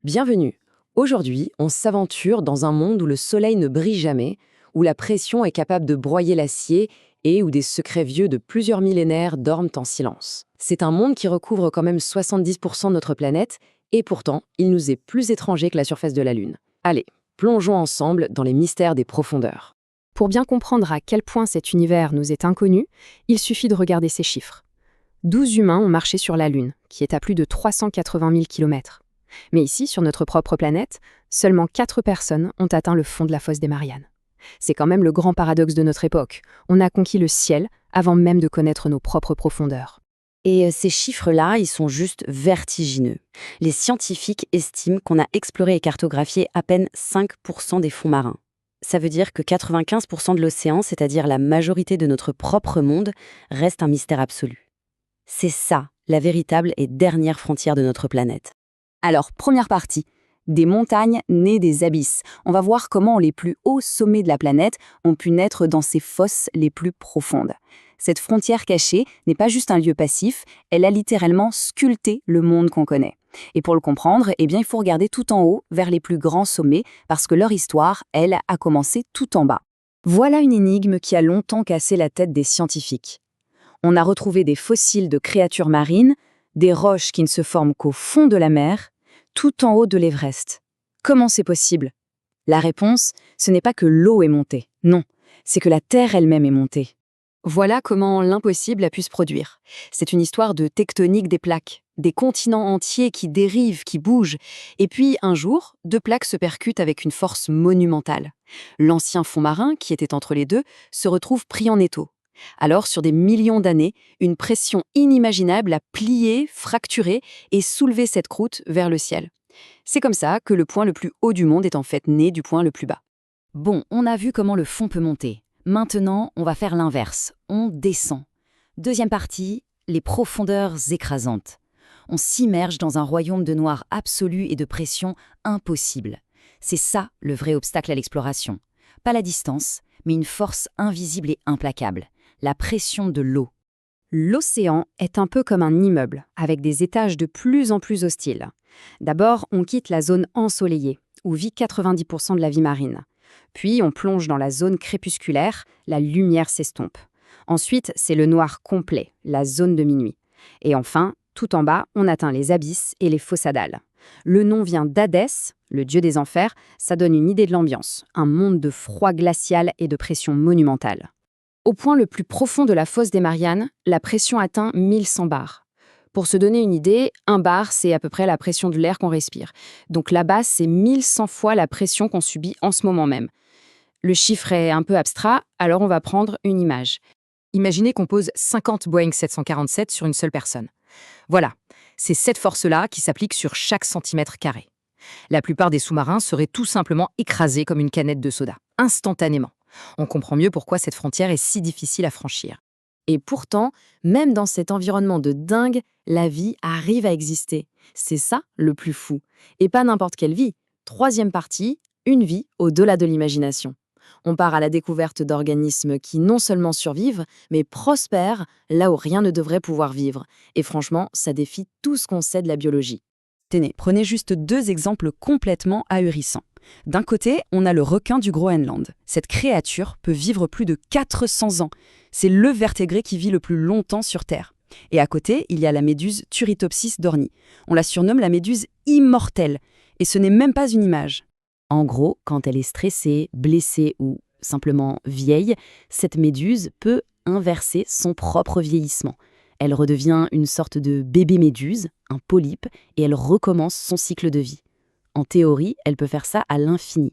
Bienvenue. Aujourd'hui, on s'aventure dans un monde où le soleil ne brille jamais, où la pression est capable de broyer l'acier et où des secrets vieux de plusieurs millénaires dorment en silence. C'est un monde qui recouvre quand même 70% de notre planète et pourtant, il nous est plus étranger que la surface de la Lune. Allez, plongeons ensemble dans les mystères des profondeurs. Pour bien comprendre à quel point cet univers nous est inconnu, il suffit de regarder ces chiffres. 12 humains ont marché sur la Lune, qui est à plus de 380 000 km. Mais ici, sur notre propre planète, seulement 4 personnes ont atteint le fond de la fosse des Mariannes. C'est quand même le grand paradoxe de notre époque. On a conquis le ciel avant même de connaître nos propres profondeurs. Et ces chiffres-là, ils sont juste vertigineux. Les scientifiques estiment qu'on a exploré et cartographié à peine 5% des fonds marins. Ça veut dire que 95% de l'océan, c'est-à-dire la majorité de notre propre monde, reste un mystère absolu. C'est ça, la véritable et dernière frontière de notre planète. Alors, première partie, des montagnes nées des abysses. On va voir comment les plus hauts sommets de la planète ont pu naître dans ces fosses les plus profondes. Cette frontière cachée n'est pas juste un lieu passif, elle a littéralement sculpté le monde qu'on connaît. Et pour le comprendre, il faut regarder tout en haut, vers les plus grands sommets, parce que leur histoire, elle, a commencé tout en bas. Voilà une énigme qui a longtemps cassé la tête des scientifiques. On a retrouvé des fossiles de créatures marines, des roches qui ne se forment qu'au fond de la mer, tout en haut de l'Everest. Comment c'est possible? La réponse, ce n'est pas que l'eau est montée, non, c'est que la Terre elle-même est montée. Voilà comment l'impossible a pu se produire. C'est une histoire de tectonique des plaques, des continents entiers qui dérivent, qui bougent. Et puis, un jour, 2 plaques se percutent avec une force monumentale. L'ancien fond marin, qui était entre les deux, se retrouve pris en étau. Alors, sur des millions d'années, une pression inimaginable a plié, fracturé et soulevé cette croûte vers le ciel. C'est comme ça que le point le plus haut du monde est en fait né du point le plus bas. Bon, on a vu comment le fond peut monter. Maintenant, on va faire l'inverse. On descend. Deuxième partie, les profondeurs écrasantes. On s'immerge dans un royaume de noir absolu et de pression impossible. C'est ça le vrai obstacle à l'exploration. Pas la distance, mais une force invisible et implacable. La pression de l'eau. L'océan est un peu comme un immeuble, avec des étages de plus en plus hostiles. D'abord, on quitte la zone ensoleillée, où vit 90% de la vie marine. Puis, on plonge dans la zone crépusculaire, la lumière s'estompe. Ensuite, c'est le noir complet, la zone de minuit. Et enfin, tout en bas, on atteint les abysses et les fossadales. Le nom vient d'Hadès, le dieu des enfers, ça donne une idée de l'ambiance, un monde de froid glacial et de pression monumentale. Au point le plus profond de la fosse des Mariannes, la pression atteint 1100 bars. Pour se donner une idée, 1 bar, c'est à peu près la pression de l'air qu'on respire. Donc là-bas, c'est 1100 fois la pression qu'on subit en ce moment même. Le chiffre est un peu abstrait, alors on va prendre une image. Imaginez qu'on pose 50 Boeing 747 sur une seule personne. Voilà, c'est cette force-là qui s'applique sur chaque centimètre carré. La plupart des sous-marins seraient tout simplement écrasés comme une canette de soda, instantanément. On comprend mieux pourquoi cette frontière est si difficile à franchir. Et pourtant, même dans cet environnement de dingue, la vie arrive à exister. C'est ça le plus fou. Et pas n'importe quelle vie. Troisième partie, une vie au-delà de l'imagination. On part à la découverte d'organismes qui non seulement survivent, mais prospèrent là où rien ne devrait pouvoir vivre. Et franchement, ça défie tout ce qu'on sait de la biologie. Tenez, prenez juste 2 exemples complètement ahurissants. D'un côté, on a le requin du Groenland. Cette créature peut vivre plus de 400 ans. C'est le vertébré qui vit le plus longtemps sur Terre. Et à côté, il y a la méduse Turritopsis dorni. On la surnomme la méduse immortelle. Et ce n'est même pas une image. En gros, quand elle est stressée, blessée ou simplement vieille, cette méduse peut inverser son propre vieillissement. Elle redevient une sorte de bébé méduse, un polype, et elle recommence son cycle de vie. En théorie, elle peut faire ça à l'infini.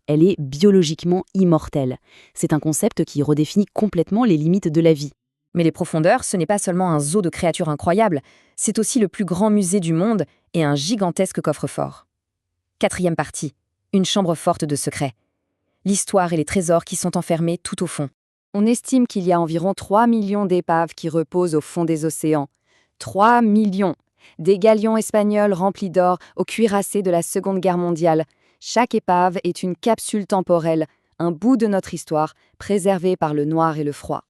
Elle est biologiquement immortelle. C'est un concept qui redéfinit complètement les limites de la vie. Mais les profondeurs, ce n'est pas seulement un zoo de créatures incroyables, c'est aussi le plus grand musée du monde et un gigantesque coffre-fort. 4e partie, une chambre forte de secrets. L'histoire et les trésors qui sont enfermés tout au fond. On estime qu'il y a environ 3 millions d'épaves qui reposent au fond des océans. 3 millions! Des galions espagnols remplis d'or aux cuirassés de la Seconde Guerre mondiale. Chaque épave est une capsule temporelle, un bout de notre histoire, préservé par le noir et le froid.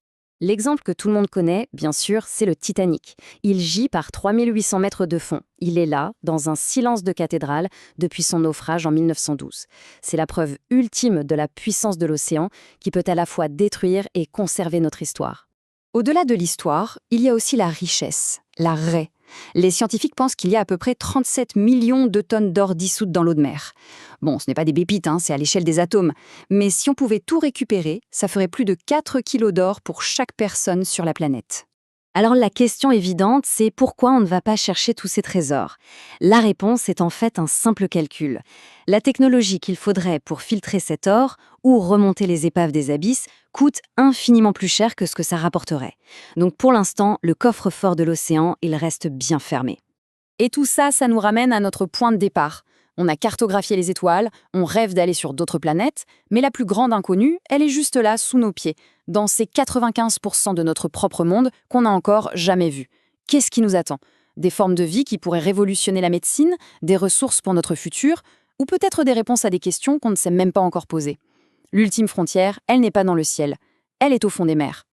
L'exemple que tout le monde connaît, bien sûr, c'est le Titanic. Il gît par 3800 mètres de fond. Il est là, dans un silence de cathédrale, depuis son naufrage en 1912. C'est la preuve ultime de la puissance de l'océan qui peut à la fois détruire et conserver notre histoire. Au-delà de l'histoire, il y a aussi la richesse, la raie. Les scientifiques pensent qu'il y a à peu près 37 millions de tonnes d'or dissoutes dans l'eau de mer. Bon, ce n'est pas des pépites, c'est à l'échelle des atomes. Mais si on pouvait tout récupérer, ça ferait plus de 4 kilos d'or pour chaque personne sur la planète. Alors la question évidente, c'est pourquoi on ne va pas chercher tous ces trésors? La réponse est en fait un simple calcul. La technologie qu'il faudrait pour filtrer cet or ou remonter les épaves des abysses coûte infiniment plus cher que ce que ça rapporterait. Donc pour l'instant, le coffre-fort de l'océan, il reste bien fermé. Et tout ça, ça nous ramène à notre point de départ. On a cartographié les étoiles, on rêve d'aller sur d'autres planètes, mais la plus grande inconnue, elle est juste là, sous nos pieds, dans ces 95% de notre propre monde qu'on n'a encore jamais vu. Qu'est-ce qui nous attend? Des formes de vie qui pourraient révolutionner la médecine, des ressources pour notre futur, ou peut-être des réponses à des questions qu'on ne sait même pas encore poser. L'ultime frontière, elle n'est pas dans le ciel, elle est au fond des mers.